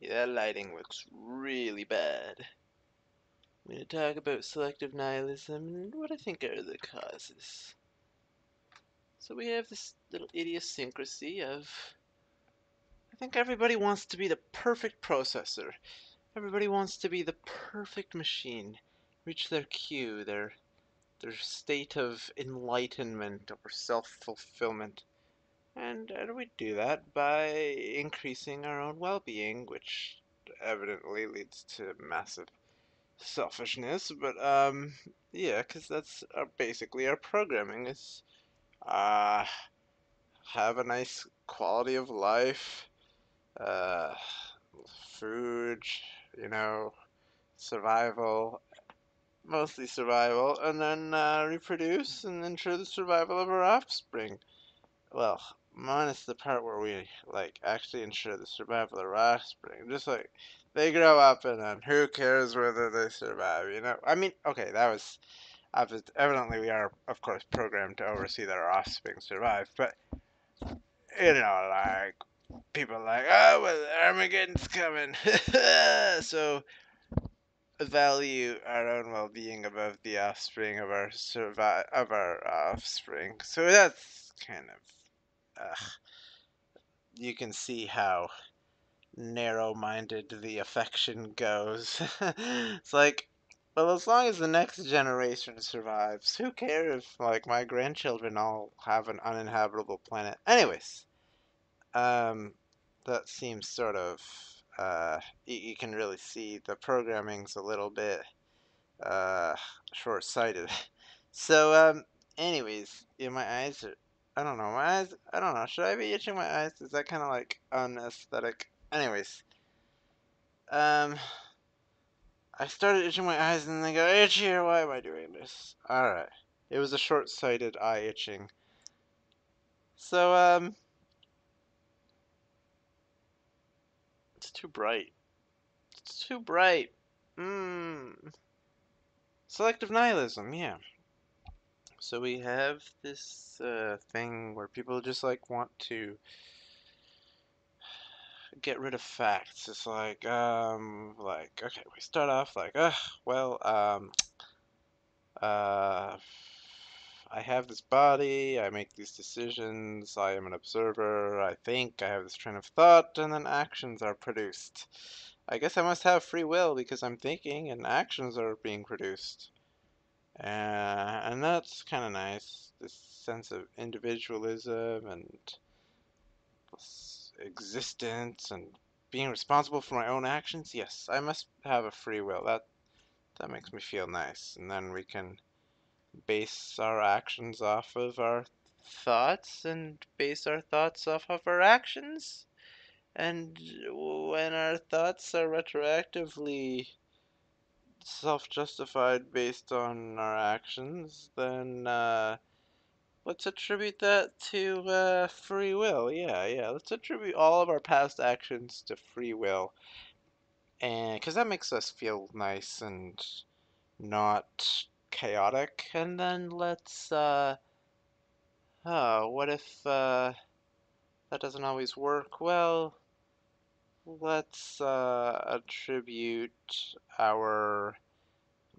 Yeah, that lighting looks really bad. I'm going to talk about selective nihilism and what I think are the causes. So we have this little idiosyncrasy of I think everybody wants to be the perfect processor. Everybody wants to be the perfect machine, reach their Q, their state of enlightenment or self-fulfillment. And how do we do that? By increasing our own well-being, which evidently leads to massive selfishness. But yeah, because that's basically our programming is uh, have a nice quality of life, uh, food, you know, survival, mostly survival, and then reproduce and ensure the survival of our offspring. Well, minus the part where we like actually ensure the survival of our offspring. Just like they grow up and then who cares whether they survive, you know? I mean, okay, that was evidently we are of course programmed to oversee that our offspring survive, but you know, like people are like, oh well, Armageddon's coming, so value our own well-being above the offspring of our offspring. So that's kind of you can see how narrow-minded the affection goes. It's like, well, as long as the next generation survives, who cares if like my grandchildren all have an uninhabitable planet? Anyways, um, that seems sort of you can really see the programming's a little bit uh short-sighted. So anyways, yeah, my eyes are I don't know, my eyes I don't know, should I be itching my eyes? Is that kind of like unaesthetic? Anyways, um I started itching my eyes and they got itchier. Why am I doing this? Alright. It was a short-sighted eye itching. So it's too bright. It's too bright. Mmm. Selective nihilism, yeah. So we have this thing where people just like want to get rid of facts. It's like okay, we start off like, well, uh, I have this body, I make these decisions, I am an observer, I think, I have this train of thought, and then actions are produced. I guess I must have free will because I'm thinking and actions are being produced. And that's kind of nice, this sense of individualism and existence and being responsible for my own actions. Yes, I must have a free will. That makes me feel nice. And then we can base our actions off of our thoughts and base our thoughts off of our actions. And when our thoughts are retroactively self-justified based on our actions, then let's attribute that to free will. Yeah, yeah. Let's attribute all of our past actions to free will, and because that makes us feel nice and not chaotic. And then let's oh, what if that doesn't always work? Well, let's attribute our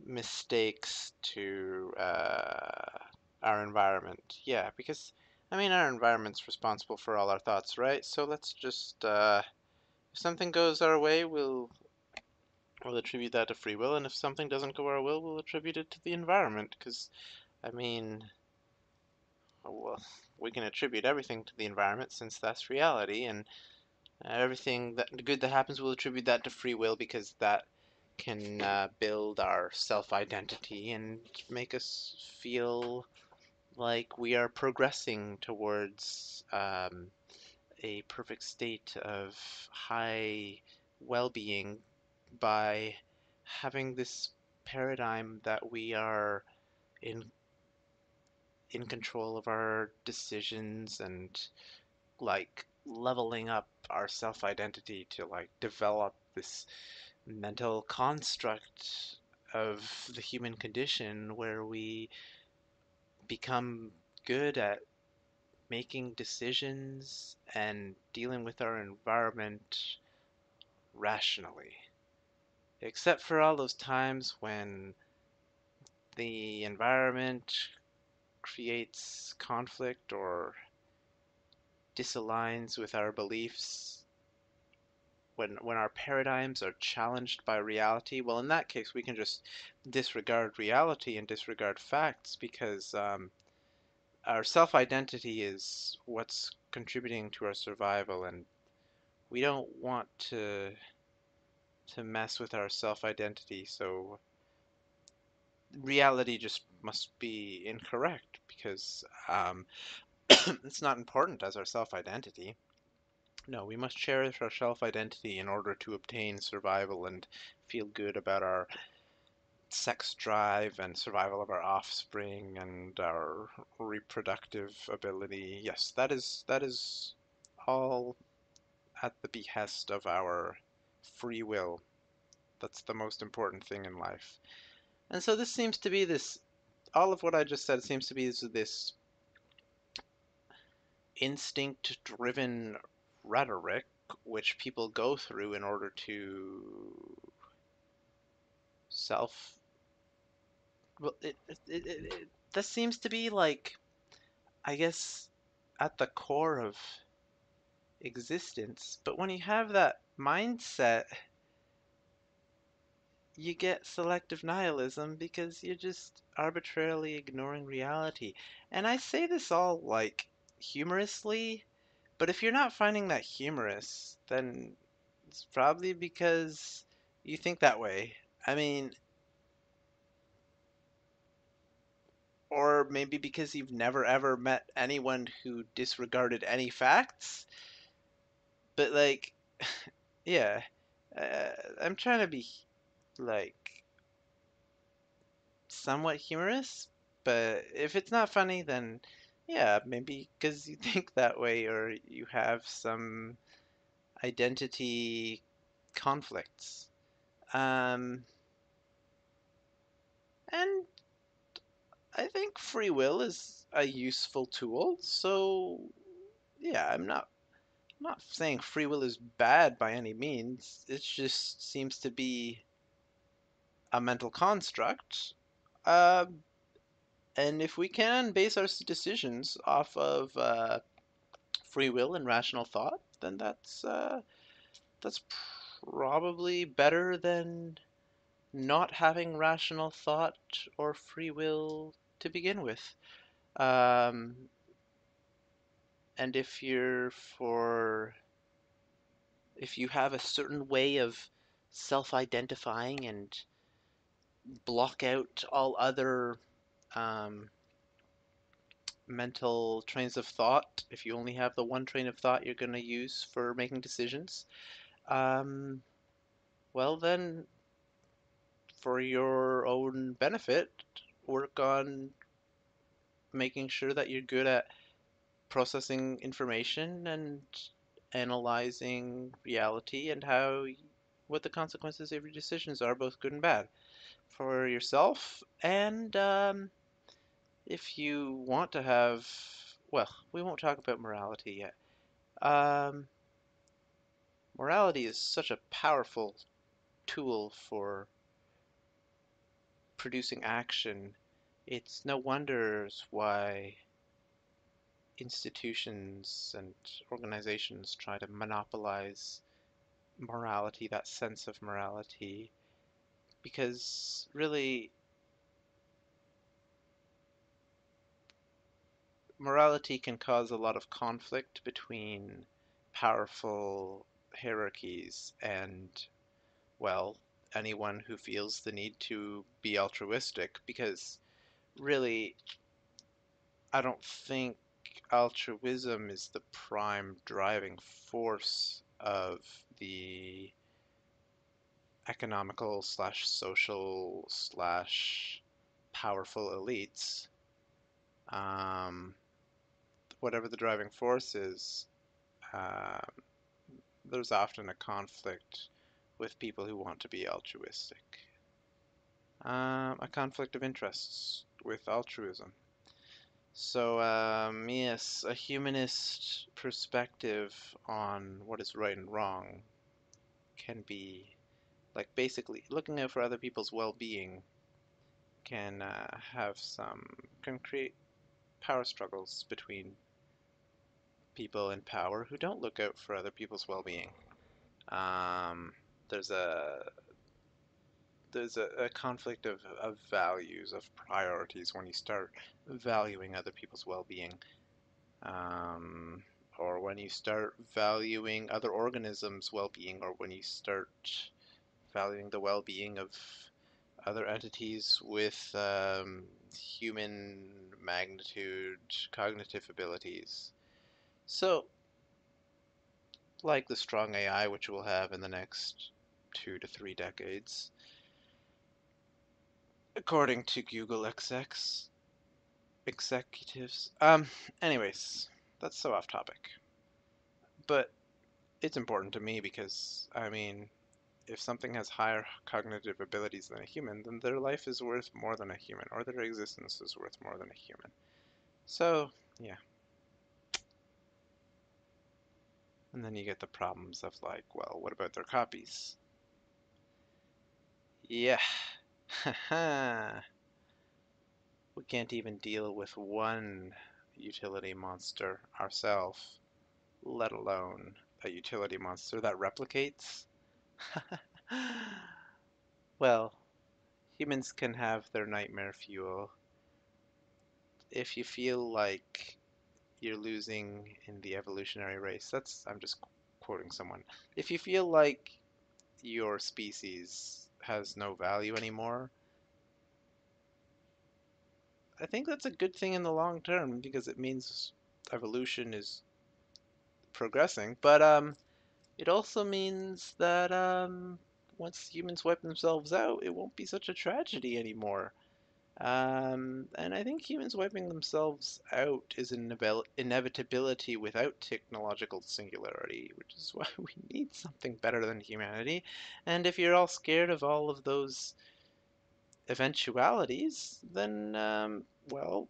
mistakes to our environment. Yeah, because I mean our environment's responsible for all our thoughts, right? So let's just if something goes our way, we'll attribute that to free will, and if something doesn't go our will, we'll attribute it to the environment. Because I mean, well, we can attribute everything to the environment since that's reality, and everything that good that happens, we'll attribute that to free will because that can build our self-identity and make us feel like we are progressing towards a perfect state of high well-being by having this paradigm that we are in in control of our decisions and like leveling up our self-identity to like develop this mental construct of the human condition where we become good at making decisions and dealing with our environment rationally. Except for all those times when the environment creates conflict or disaligns with our beliefs, when our paradigms are challenged by reality, well, in that case, we can just disregard reality and disregard facts because our self-identity is what's contributing to our survival, and we don't want to mess with our self-identity. So reality just must be incorrect because it's not important as our self-identity. No, we must cherish our self-identity in order to obtain survival and feel good about our sex drive and survival of our offspring and our reproductive ability. Yes, that is all at the behest of our free will. That's the most important thing in life. And so this seems to be this, all of what I just said seems to be this instinct-driven rhetoric which people go through in order to self. Well, this seems to be like, I guess, at the core of existence. But when you have that mindset, you get selective nihilism because you're just arbitrarily ignoring reality. And I say this all like humorously, but if you're not finding that humorous, then it's probably because you think that way. I mean, or maybe because you've never ever met anyone who disregarded any facts. But like, yeah, I'm trying to be like somewhat humorous, but if it's not funny, then yeah, maybe because you think that way or you have some identity conflicts. Um, and I think free will is a useful tool. So yeah, I'm not saying free will is bad by any means. It just seems to be a mental construct. Uh, and if we can base our decisions off of free will and rational thought, then that's probably better than not having rational thought or free will to begin with. Um, and if you have a certain way of self-identifying and block out all other um, mental trains of thought, if you only have the one train of thought you're going to use for making decisions, um, well then, for your own benefit, work on making sure that you're good at processing information and analyzing reality and what the consequences of your decisions are, both good and bad, for yourself. And if you want to have, well, we won't talk about morality yet. Um, Morality is such a powerful tool for producing action. It's no wonder why institutions and organizations try to monopolize morality, that sense of morality, because really morality can cause a lot of conflict between powerful hierarchies and, well, anyone who feels the need to be altruistic, because really, I don't think altruism is the prime driving force of the economical slash social slash powerful elites. Um, Whatever the driving force is, uh, there's often a conflict with people who want to be altruistic. A conflict of interests with altruism. So, yes, a humanist perspective on what is right and wrong can be, like, basically looking out for other people's well-being can create power struggles between people in power who don't look out for other people's well-being. Um, there's a conflict of values, of priorities when you start valuing other people's well-being. Um, or when you start valuing other organisms' well-being, or when you start valuing the well-being of other entities with human magnitude cognitive abilities. So, like the strong AI, which we'll have in the next 2 to 3 decades, according to Google executives. Anyways, that's so off topic. But it's important to me because, I mean, if something has higher cognitive abilities than a human, then their life is worth more than a human, or their existence is worth more than a human. So, yeah. And then you get the problems of, like, well, what about their copies? Yeah. Haha. We can't even deal with one utility monster ourselves, let alone a utility monster that replicates. Well, humans can have their nightmare fuel. If you feel like you're losing in the evolutionary race, I'm just quoting someone. If you feel like your species has no value anymore, I think that's a good thing in the long term because it means evolution is progressing. But it also means that once humans wipe themselves out, it won't be such a tragedy anymore. And I think humans wiping themselves out is an inevitability without technological singularity, which is why we need something better than humanity. And if you're all scared of all of those eventualities, then, well,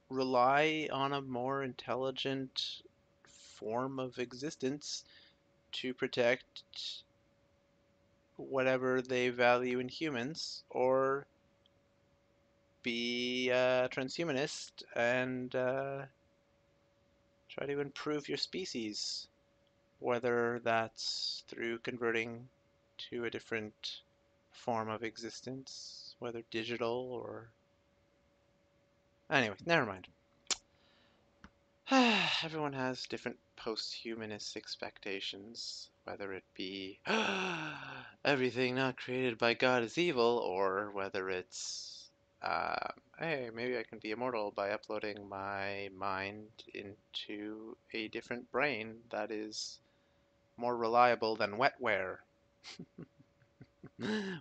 rely on a more intelligent form of existence to protect whatever they value in humans, or be a transhumanist and try to improve your species, whether that's through converting to a different form of existence, whether digital or... Anyway, never mind. Everyone has different post-humanist expectations, whether it be everything not created by God is evil, or whether it's hey, maybe I can be immortal by uploading my mind into a different brain that is more reliable than wetware.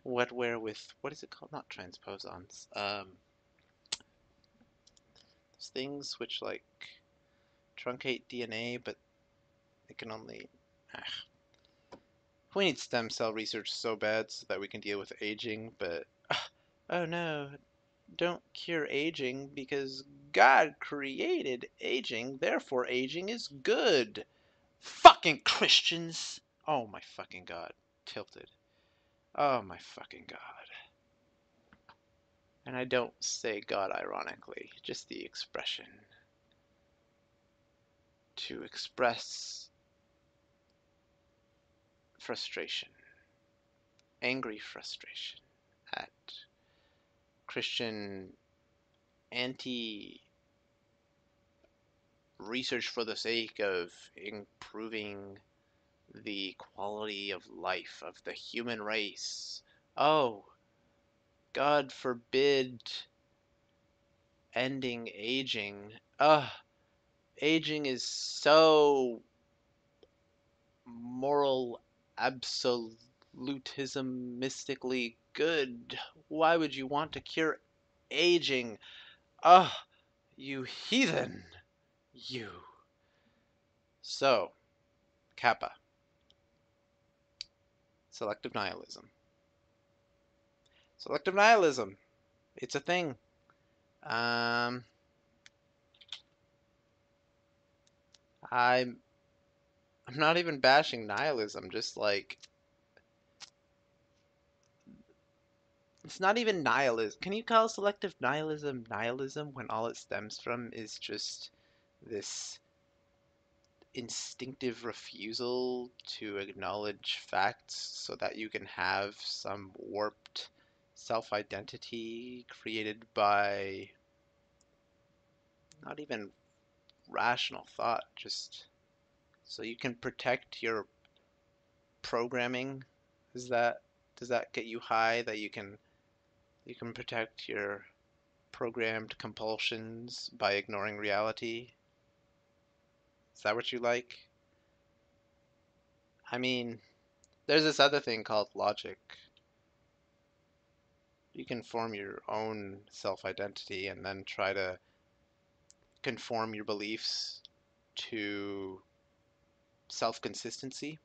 Wetware with, what is it called? Not transposons. Those things which, like, truncate DNA, but it can only... We need stem cell research so bad so that we can deal with aging, but... Oh no, don't cure aging because God created aging, therefore aging is good. Fucking Christians! Oh my fucking God. Tilted. Oh my fucking God. And I don't say God ironically, just the expression. To express frustration. Angry frustration at Christian anti research for the sake of improving the quality of life of the human race. Oh, God forbid ending aging. Ugh, aging is so moral absolutism mystically good. Why would you want to cure aging? Ugh, you heathen. You. So, Kappa. Selective nihilism. Selective nihilism. It's a thing. Um, I'm I'm not even bashing nihilism, just like it's not even nihilism. Can you call selective nihilism nihilism when all it stems from is just this instinctive refusal to acknowledge facts so that you can have some warped self-identity created by not even rational thought, just so you can protect your programming? Is that does that get you high that you can protect your programmed compulsions by ignoring reality? Is that what you like? I mean, there's this other thing called logic. You can form your own self-identity and then try to conform your beliefs to self-consistency.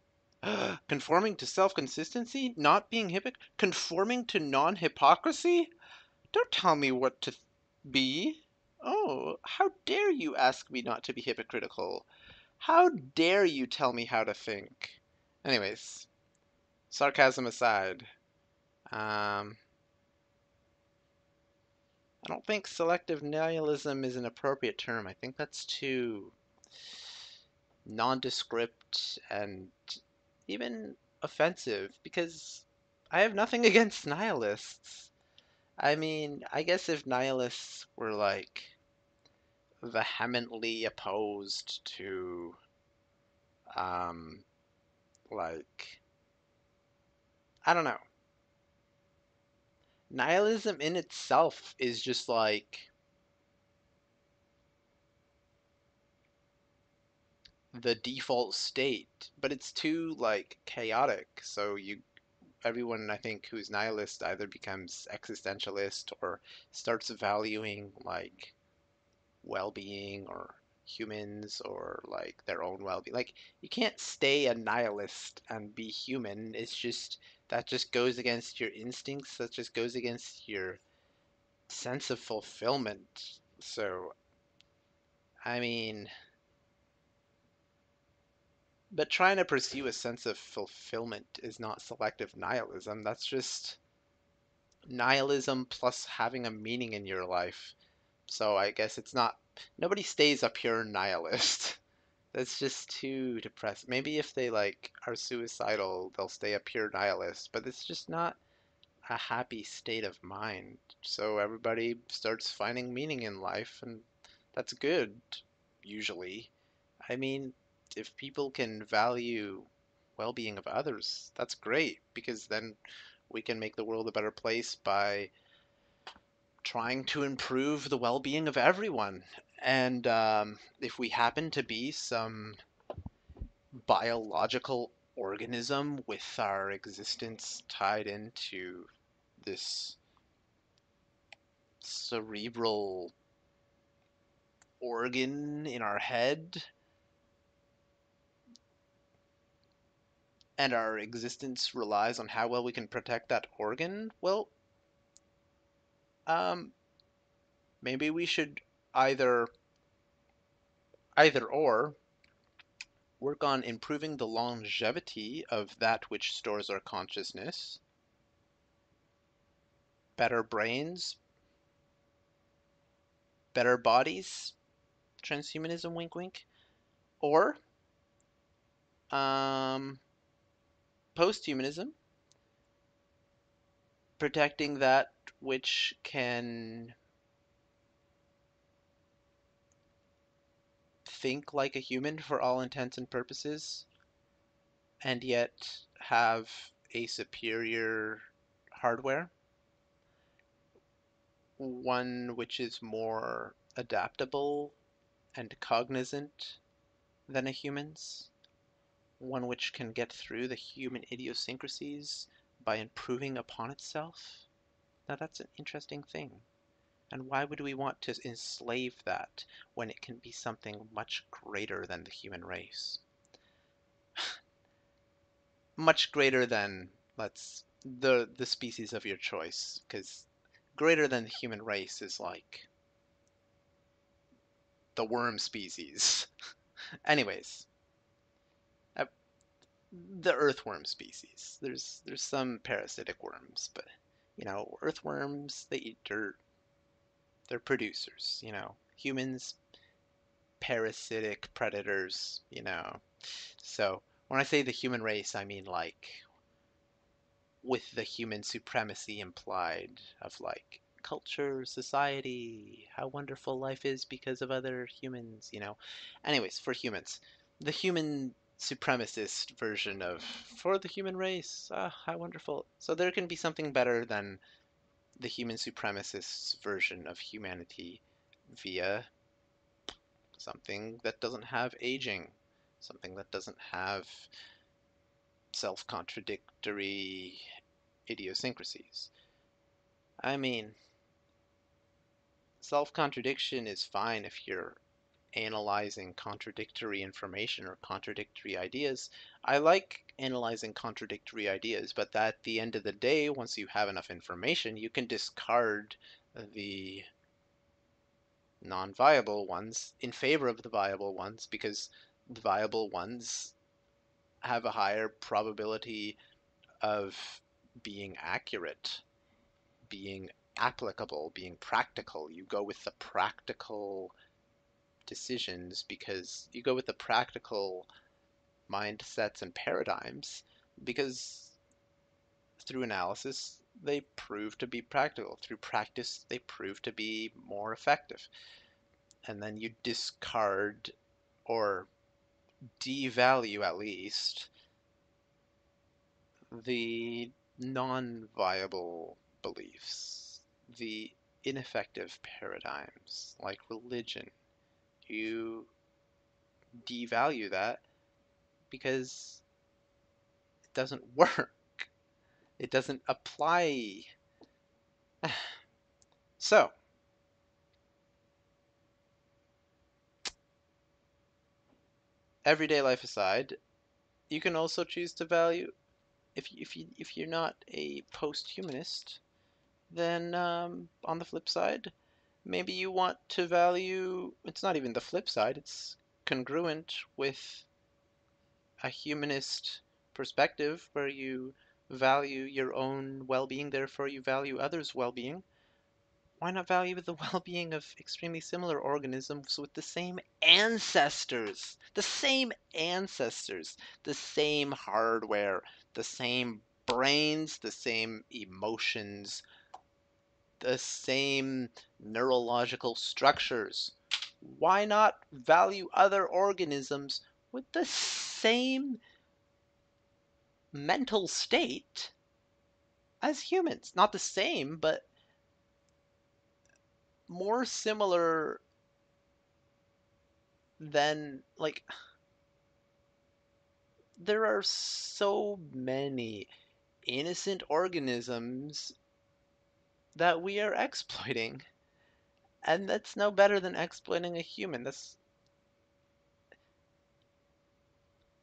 Conforming to self-consistency? Not being hypocrite? Conforming to non-hypocrisy? Don't tell me what to be. Oh, how dare you ask me not to be hypocritical? How dare you tell me how to think? Anyways, sarcasm aside, I don't think selective nihilism is an appropriate term. I think that's too nondescript and even offensive because I have nothing against nihilists. I mean, I guess if nihilists were like vehemently opposed to um like I don't know. Nihilism in itself is just like the default state, but it's too like chaotic. So you everyone I think who's nihilist either becomes existentialist or starts valuing like well-being or humans or like their own well-being. Like you can't stay a nihilist and be human. It's just that just goes against your instincts. That just goes against your sense of fulfillment. So, I mean, but trying to pursue a sense of fulfillment is not selective nihilism. That's just nihilism plus having a meaning in your life. So I guess it's not, nobody stays a pure nihilist. That's just too depressed. Maybe if they like are suicidal, they'll stay a pure nihilist, but it's just not a happy state of mind. So everybody starts finding meaning in life, and that's good, usually. I mean, if people can value well-being of others, that's great because then we can make the world a better place by trying to improve the well-being of everyone. And if we happen to be some biological organism with our existence tied into this cerebral organ in our head, and our existence relies on how well we can protect that organ, well, um, maybe we should either or work on improving the longevity of that which stores our consciousness, better brains, better bodies, transhumanism, wink wink, or um, posthumanism, protecting that which can think like a human for all intents and purposes, and yet have a superior hardware, one which is more adaptable and cognizant than a human's, one which can get through the human idiosyncrasies by improving upon itself. Now that's an interesting thing. And why would we want to enslave that when it can be something much greater than the human race? Much greater than, let's, the species of your choice, because greater than the human race is like the worm species. Anyways, the earthworm species. There's some parasitic worms, but earthworms, they eat dirt. They're producers. Humans, parasitic predators. So when I say the human race, I mean like with the human supremacy implied of like culture, society, how wonderful life is because of other humans. Anyways, for humans, the human supremacist version of for the human race, how wonderful. So there can be something better than the human supremacist version of humanity via something that doesn't have aging, something that doesn't have self-contradictory idiosyncrasies. I mean, self-contradiction is fine if you're analyzing contradictory information or contradictory ideas. I like analyzing contradictory ideas, but at the end of the day, once you have enough information, you can discard the non-viable ones in favor of the viable ones because the viable ones have a higher probability of being accurate, being applicable, being practical. You go with the practical decisions because you go with the practical mindsets and paradigms because through analysis they prove to be practical. Through practice they prove to be more effective. And then you discard or devalue at least the non-viable beliefs, the ineffective paradigms like religion. You devalue that because it doesn't work. It doesn't apply. So, everyday life aside, you can also choose to value if you're not a post-humanist, then on the flip side, maybe you want to value, it's not even the flip side, it's congruent with a humanist perspective where you value your own well-being, therefore you value others' well-being. Why not value the well-being of extremely similar organisms with the same ancestors? The same ancestors, the same hardware, the same brains, the same emotions, the same neurological structures. Why not value other organisms with the same mental state as humans? Not the same, but more similar than, like, there are so many innocent organisms that we are exploiting, and that's no better than exploiting a human. That's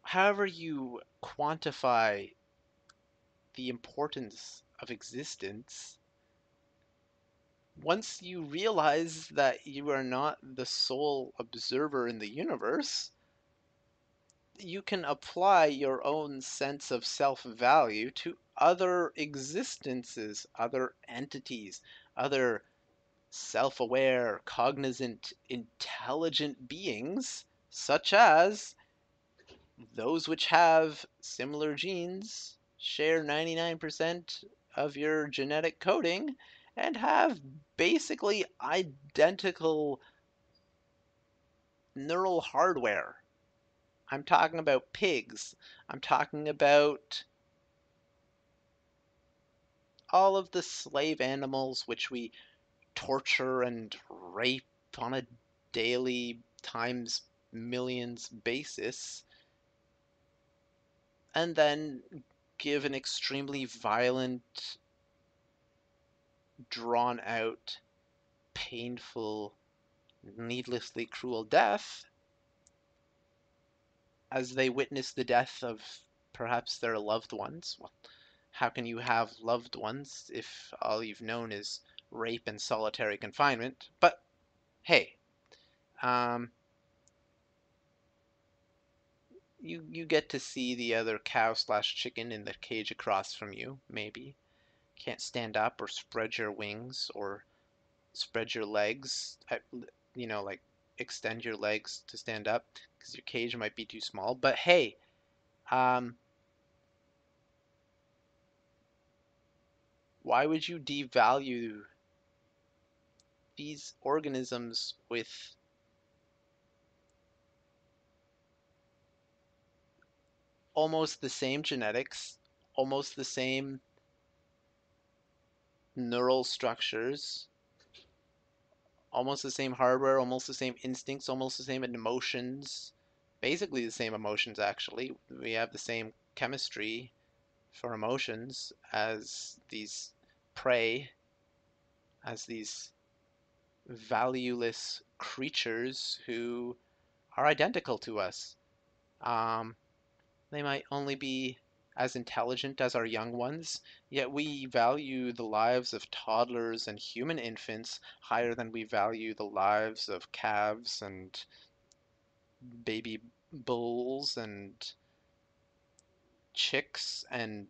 however you quantify the importance of existence. Once you realize that you are not the sole observer in the universe, you can apply your own sense of self-value to other existences, other entities, other self-aware, cognizant, intelligent beings, such as those which have similar genes, share 99% of your genetic coding, and have basically identical neural hardware. I'm talking about pigs. I'm talking about all of the slave animals which we torture and rape on a daily times millions basis, and then give an extremely violent, drawn out, painful, needlessly cruel death as they witness the death of perhaps their loved ones. Well, how can you have loved ones if all you've known is rape and solitary confinement? But hey, um, you get to see the other cow slash chicken in the cage across from you, maybe. Can't stand up or spread your wings or spread your legs. Like extend your legs to stand up because your cage might be too small. But hey, why would you devalue these organisms with almost the same genetics, almost the same neural structures, almost the same hardware, almost the same instincts, almost the same emotions, basically the same emotions actually. We have the same chemistry for emotions as these prey, as these valueless creatures who are identical to us. Um, They might only be as intelligent as our young ones, yet we value the lives of toddlers and human infants higher than we value the lives of calves and baby bulls and chicks and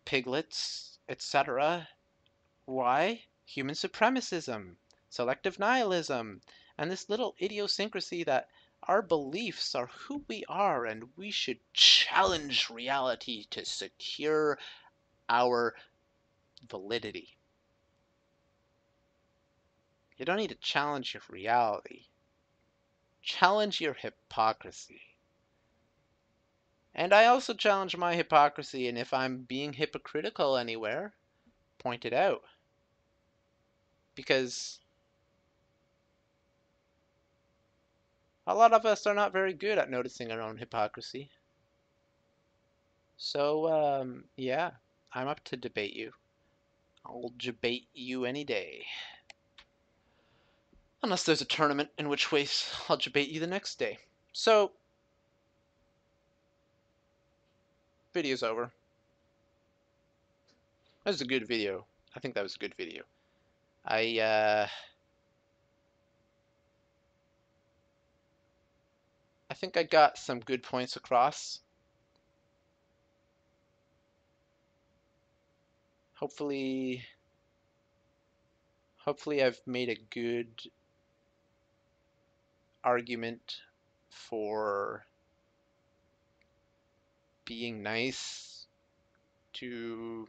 piglets, etc. Why? Human supremacism, selective nihilism, and this little idiosyncrasy that our beliefs are who we are and we should challenge reality to secure our validity. You don't need to challenge your reality. Challenge your hypocrisy. And I also challenge my hypocrisy, and if I'm being hypocritical anywhere, point it out. Because a lot of us are not very good at noticing our own hypocrisy. So, yeah, I'm up to debate you. I'll debate you any day. Unless there's a tournament, in which case I'll debate you the next day. So, video's over. That was a good video. I think that was a good video. I think I got some good points across. Hopefully, I've made a good argument for being nice to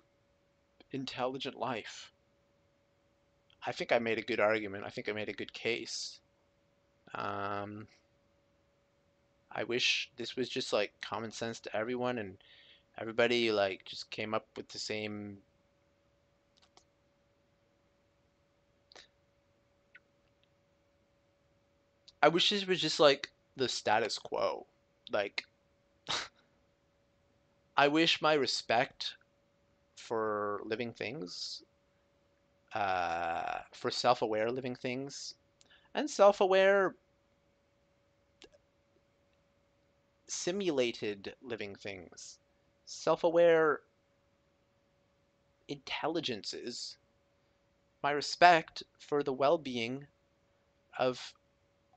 intelligent life. I think I made a good argument. I think I made a good case. Um, I wish this was just like common sense to everyone and everybody like just came up with the same. I wish this was just like the status quo. Like, I wish my respect for living things, for self-aware living things, and self-aware simulated living things, self-aware intelligences, my respect for the well-being of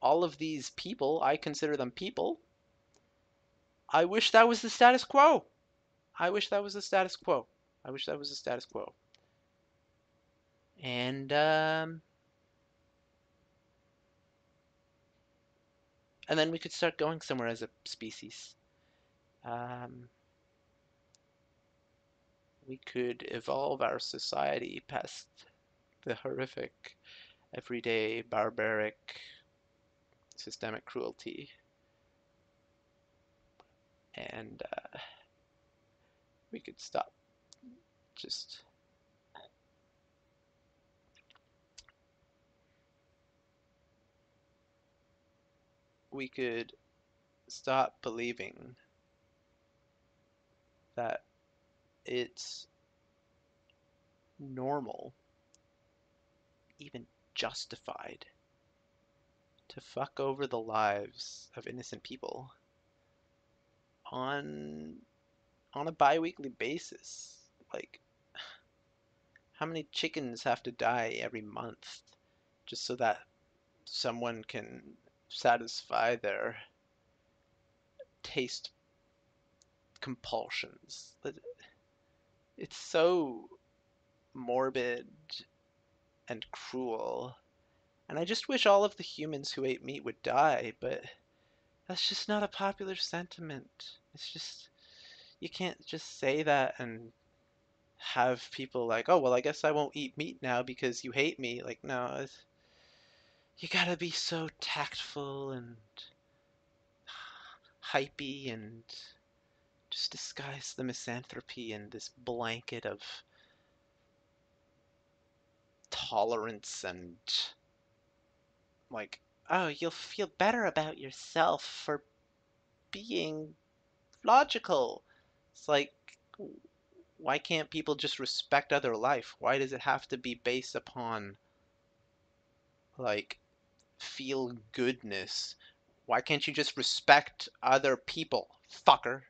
all of these people, I consider them people. I wish that was the status quo. I wish that was the status quo. I wish that was the status quo. And then we could start going somewhere as a species. Um, we could evolve our society past the horrific, everyday, barbaric, systemic cruelty. And we could stop just. We could stop believing that it's normal, even justified, to fuck over the lives of innocent people on a bi-weekly basis. Like, how many chickens have to die every month just so that someone can satisfy their taste compulsions. It's so morbid and cruel. And I just wish all of the humans who ate meat would die, but that's just not a popular sentiment. It's just, you can't just say that and have people like, oh, well, I guess I won't eat meat now because you hate me. Like, no, you gotta be so tactful and hypey and just disguise the misanthropy in this blanket of tolerance and like, oh, you'll feel better about yourself for being logical. It's like, why can't people just respect other life? Why does it have to be based upon like feel goodness? Why can't you just respect other people, fucker?